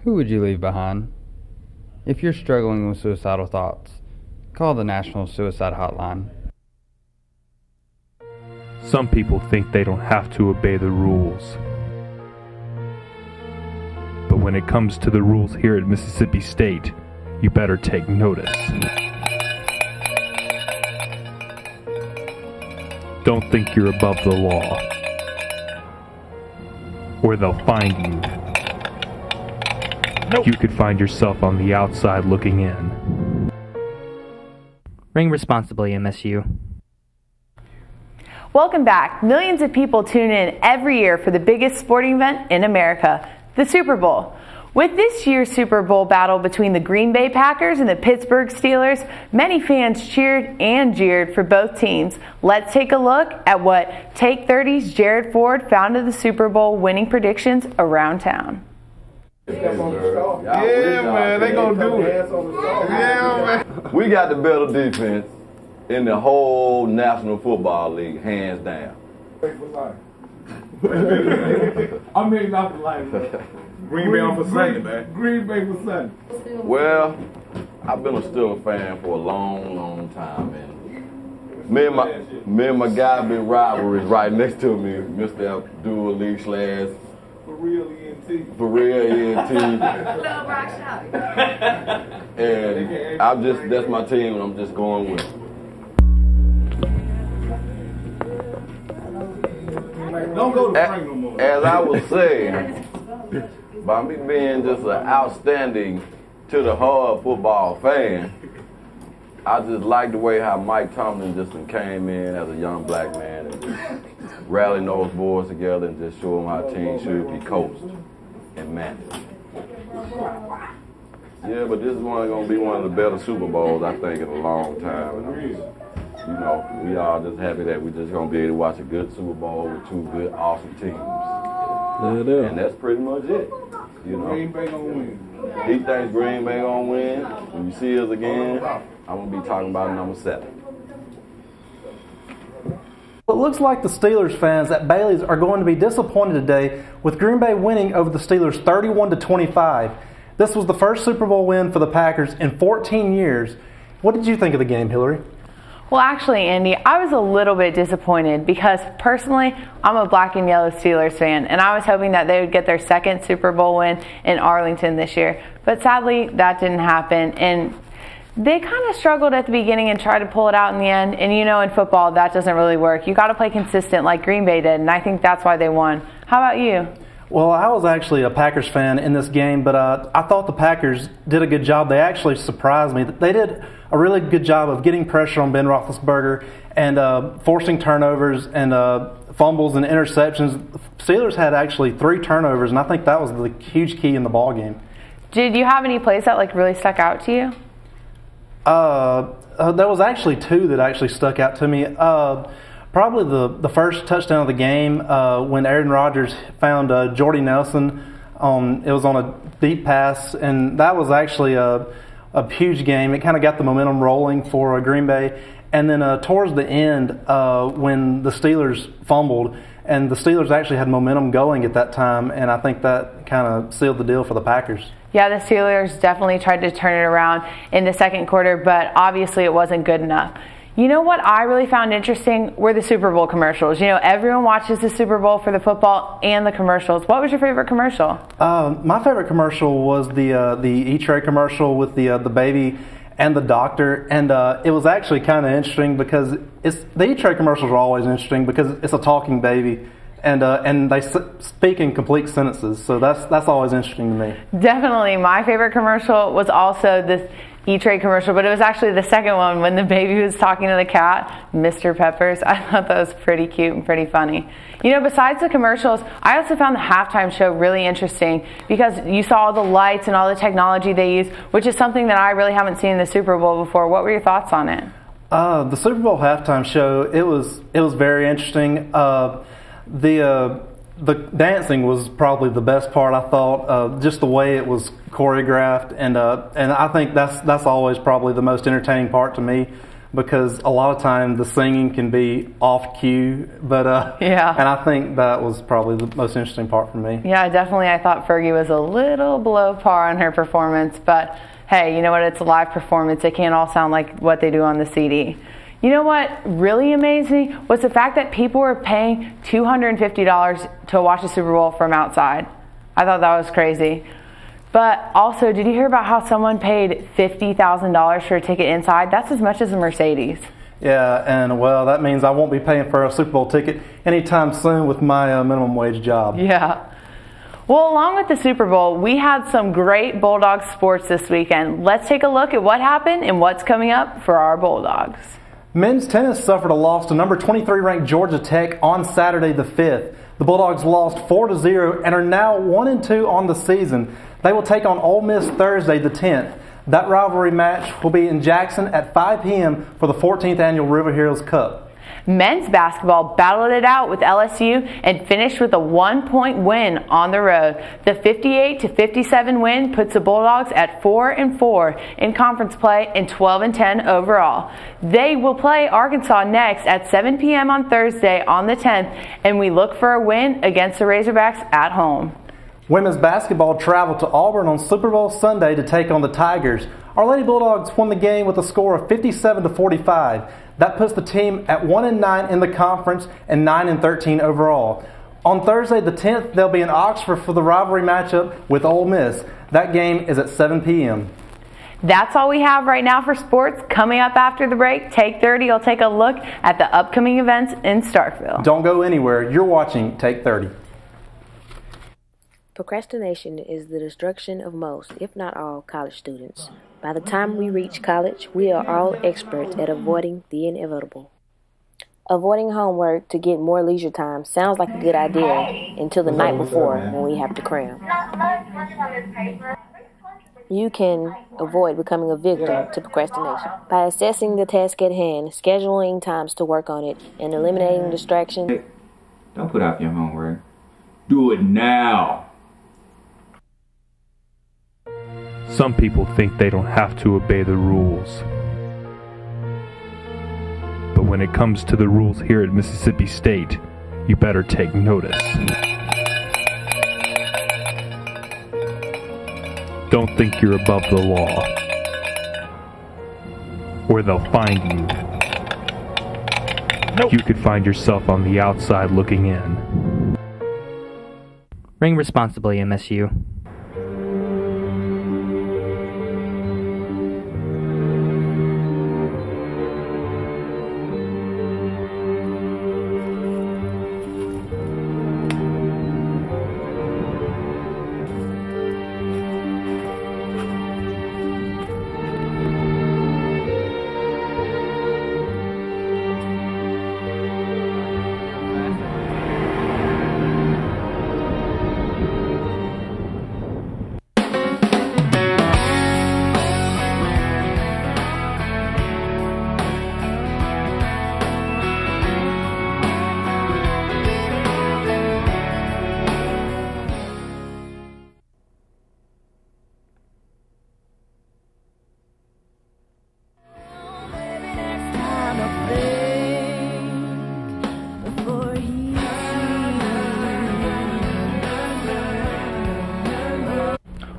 Who would you leave behind? If you're struggling with suicidal thoughts, call the National Suicide Hotline. Some people think they don't have to obey the rules. But when it comes to the rules here at Mississippi State, you better take notice. Don't think you're above the law, or they'll find you. Nope. You could find yourself on the outside looking in. Ring responsibly, MSU. Welcome back. Millions of people tune in every year for the biggest sporting event in America, the Super Bowl. With this year's Super Bowl battle between the Green Bay Packers and the Pittsburgh Steelers, many fans cheered and jeered for both teams. Let's take a look at what Take 30's Jared Ford found of the Super Bowl winning predictions around town. Yeah, man, they gonna do it. Yeah, man. We got the better defense in the whole National Football League, hands down. I mean, not for life, man. Green Bay on for Sunday, man. Green Bay for Sunday. Well, I've been a Steelers fan for a long, long time, and me and my guy been rivalries right next to me, Mr. Abdul Lee Slash. For real ENT. For real ENT. And that's my team, and I'm just going with it. Don't go to Frank no more. As I was saying, by me being just an outstanding to the hard football fan, I just like the way how Mike Tomlin just came in as a young black man and just rallying those boys together and just showing how a team should be coached and managed. Yeah, but this is going to be one of the better Super Bowls, I think, in a long time. And I'm just, we all just happy that we're just going to be able to watch a good Super Bowl with two good, awesome teams. And that's pretty much it. Green Bay gonna win. He thinks Green Bay gonna win. When you see us again, I'm gonna be talking about number 7. It looks like the Steelers fans at Bailey's are going to be disappointed today with Green Bay winning over the Steelers 31-25. This was the first Super Bowl win for the Packers in 14 years. What did you think of the game, Hillary? Well, actually, Andy, I was a little bit disappointed because personally, I'm a black and yellow Steelers fan, and I was hoping that they would get their second Super Bowl win in Arlington this year. But sadly, that didn't happen, and they kind of struggled at the beginning and tried to pull it out in the end. And in football, that doesn't really work. You got to play consistent like Green Bay did, and I think that's why they won. How about you? Well, I was actually a Packers fan in this game, but I thought the Packers did a good job. They actually surprised me. They did a really good job of getting pressure on Ben Roethlisberger and forcing turnovers and fumbles and interceptions. Steelers had actually 3 turnovers, and I think that was the huge key in the ball game. Did you have any plays that really stuck out to you? There was actually 2 that actually stuck out to me. Probably the first touchdown of the game when Aaron Rodgers found Jordy Nelson. It was on a deep pass, and that was actually a huge game. It kind of got the momentum rolling for Green Bay. And then towards the end, when the Steelers fumbled, and the Steelers actually had momentum going at that time, and I think that kind of sealed the deal for the Packers. Yeah, the Steelers definitely tried to turn it around in the second quarter, but obviously it wasn't good enough. You know what I really found interesting were the Super Bowl commercials. Everyone watches the Super Bowl for the football and the commercials. What was your favorite commercial? My favorite commercial was the E-Tray commercial with the baby and the doctor. And it was actually kind of interesting because the E-Tray commercials are always interesting because it's a talking baby. And they speak in complete sentences, so that's always interesting to me. Definitely. My favorite commercial was also this E-Tray commercial, but it was actually the second one when the baby was talking to the cat, Mr. Peppers. I thought that was pretty cute and pretty funny. Besides the commercials, I also found the halftime show really interesting because you saw all the lights and all the technology they use, which is something that I really haven't seen in the Super Bowl before. What were your thoughts on it? The Super Bowl halftime show, it was very interesting. The dancing was probably the best part, I thought, just the way it was choreographed, and I think that's always probably the most entertaining part to me. because a lot of time the singing can be off cue. But yeah. And I think that was probably the most interesting part for me. Yeah, definitely. I thought Fergie was a little below par on her performance, but hey, you know what? It's a live performance. It can't all sound like what they do on the CD. You know what really amazed me was the fact that people were paying $250 to watch the Super Bowl from outside. I thought that was crazy. But also, did you hear about how someone paid $50,000 for a ticket inside? That's as much as a Mercedes. Yeah, and well, that means I won't be paying for a Super Bowl ticket anytime soon with my minimum wage job. Yeah. Well, along with the Super Bowl, we had some great Bulldogs sports this weekend. Let's take a look at what happened and what's coming up for our Bulldogs. Men's tennis suffered a loss to number 23 ranked Georgia Tech on Saturday the 5th. The Bulldogs lost 4-0 and are now 1-2 on the season. They will take on Ole Miss Thursday the 10th. That rivalry match will be in Jackson at 5 p.m. for the 14th annual River Heroes Cup. Men's basketball battled it out with LSU and finished with a 1-point win on the road. The 58-57 win puts the Bulldogs at 4-4 in conference play and 12-10 overall. They will play Arkansas next at 7 p.m. on Thursday on the 10th, and we look for a win against the Razorbacks at home. Women's basketball traveled to Auburn on Super Bowl Sunday to take on the Tigers. Our Lady Bulldogs won the game with a score of 57-45. That puts the team at 1-9 in the conference and 9-13 overall. On Thursday the 10th, they'll be in Oxford for the rivalry matchup with Ole Miss. That game is at 7 p.m. That's all we have right now for sports. Coming up after the break, Take 30 will take a look at the upcoming events in Starkville. Don't go anywhere. You're watching Take 30. Procrastination is the destruction of most, if not all, college students. By the time we reach college, we are all experts at avoiding the inevitable. Avoiding homework to get more leisure time sounds like a good idea until the night before when we have to cram. You can avoid becoming a victim to procrastination by assessing the task at hand, scheduling times to work on it, and eliminating distractions. Hey, don't put out your homework. Do it now. Some people think they don't have to obey the rules. But when it comes to the rules here at Mississippi State, you better take notice. Don't think you're above the law, or they'll find you. Nope. You could find yourself on the outside looking in. Ring responsibly, MSU.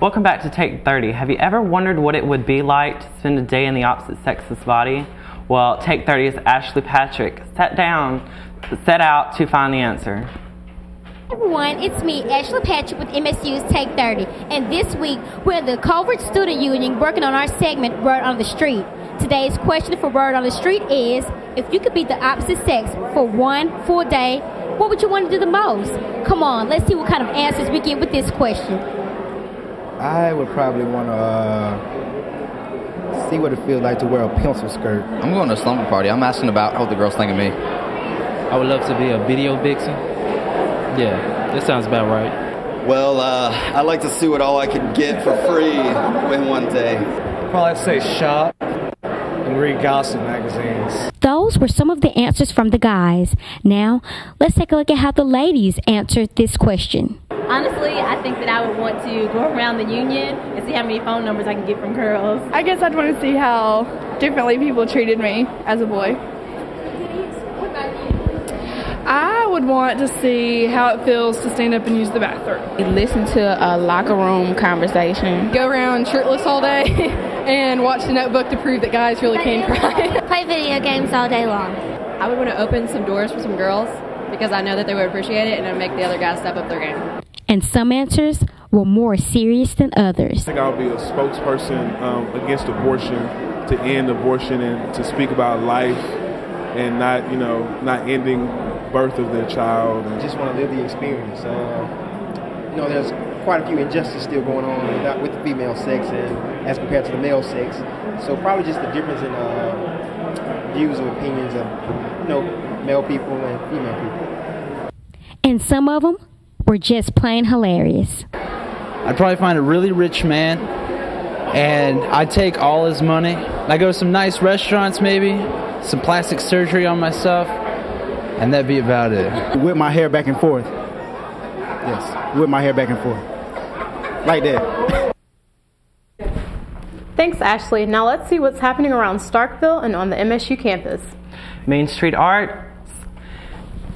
Welcome back to Take 30. Have you ever wondered what it would be like to spend a day in the opposite sex's body? Well, Take 30's Ashley Patrick set out to find the answer. Hey everyone, it's me, Ashley Patrick with MSU's Take 30. And this week, we're at the Culver Student Union working on our segment, Word on the Street. Today's question for Word on the Street is, if you could be the opposite sex for one full day, what would you want to do the most? Come on, let's see what kind of answers we get with this question. I would probably want to see what it feels like to wear a pencil skirt. I'm going to a slumber party. I'm asking about what the girls think of me. I would love to be a video vixen. Yeah, that sounds about right. Well, I'd like to see what all I could get for free in one day. Probably say shop and read gossip magazines. Those were some of the answers from the guys. Now, let's take a look at how the ladies answered this question. Honestly, I think that I would want to go around the union and see how many phone numbers I can get from girls. I guess I'd want to see how differently people treated me as a boy. I would want to see how it feels to stand up and use the bathroom. Listen to a locker room conversation. Go around shirtless all day and watch The Notebook to prove that guys really can cry. Play video games all day long. I would want to open some doors for some girls because I know that they would appreciate it and it would make the other guys step up their game. And some answers were more serious than others. I think I'll be a spokesperson against abortion, to end abortion and to speak about life and not ending birth of their child. Just want to live the experience. There's quite a few injustices still going on with the female sex and as compared to the male sex. So probably just the difference in views or opinions of male people and female people. And some of them were just plain hilarious. I'd probably find a really rich man, and I'd take all his money. I'd go to some nice restaurants, maybe, some plastic surgery on myself, and that'd be about it. Whip my hair back and forth. Yes, whip my hair back and forth. Like that. Thanks, Ashley. Now let's see what's happening around Starkville and on the MSU campus. Main Street Arts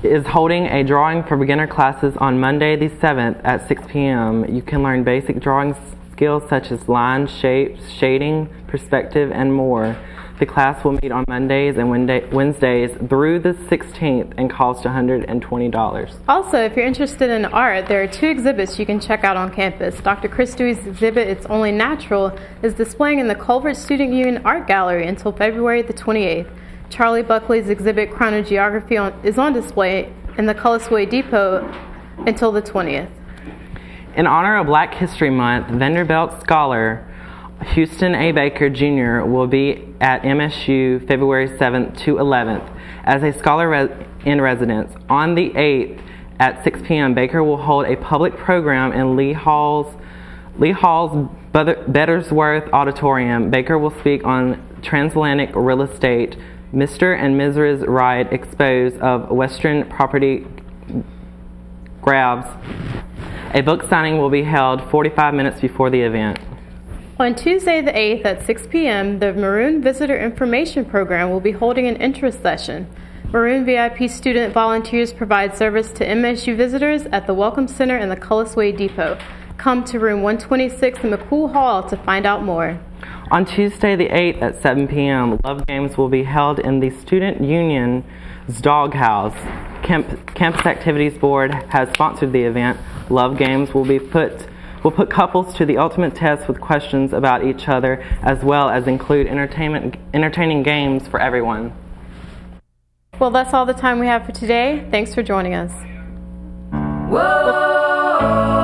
is holding a drawing for beginner classes on Monday the 7th at 6 p.m. You can learn basic drawing skills such as lines, shapes, shading, perspective, and more. The class will meet on Mondays and Wednesdays through the 16th and cost $120. Also, if you're interested in art, there are 2 exhibits you can check out on campus. Dr. Chris Dewey's exhibit, It's Only Natural, is displaying in the Culver Student Union Art Gallery until February the 28th. Charlie Buckley's exhibit, Chronogeography, is on display in the Cullisway Depot until the 20th. In honor of Black History Month, Vanderbilt scholar Houston A. Baker Jr. will be at MSU February 7th to 11th as a scholar in residence. On the 8th at 6 p.m., Baker will hold a public program in Lee Hall's Bettersworth Auditorium. Baker will speak on transatlantic real estate, Mr. and Mrs. Wright expose of Western property grabs. A book signing will be held 45 minutes before the event. On Tuesday the 8th at 6 p.m., the Maroon Visitor Information Program will be holding an interest session. Maroon VIP student volunteers provide service to MSU visitors at the Welcome Center in the Cullisway Depot. Come to room 126 in McCool Hall to find out more. On Tuesday the 8th at 7 p.m., Love Games will be held in the Student Union's Doghouse. Campus Activities Board has sponsored the event. Love Games will put couples to the ultimate test with questions about each other, as well as include entertaining games for everyone. Well, that's all the time we have for today. Thanks for joining us. Whoa.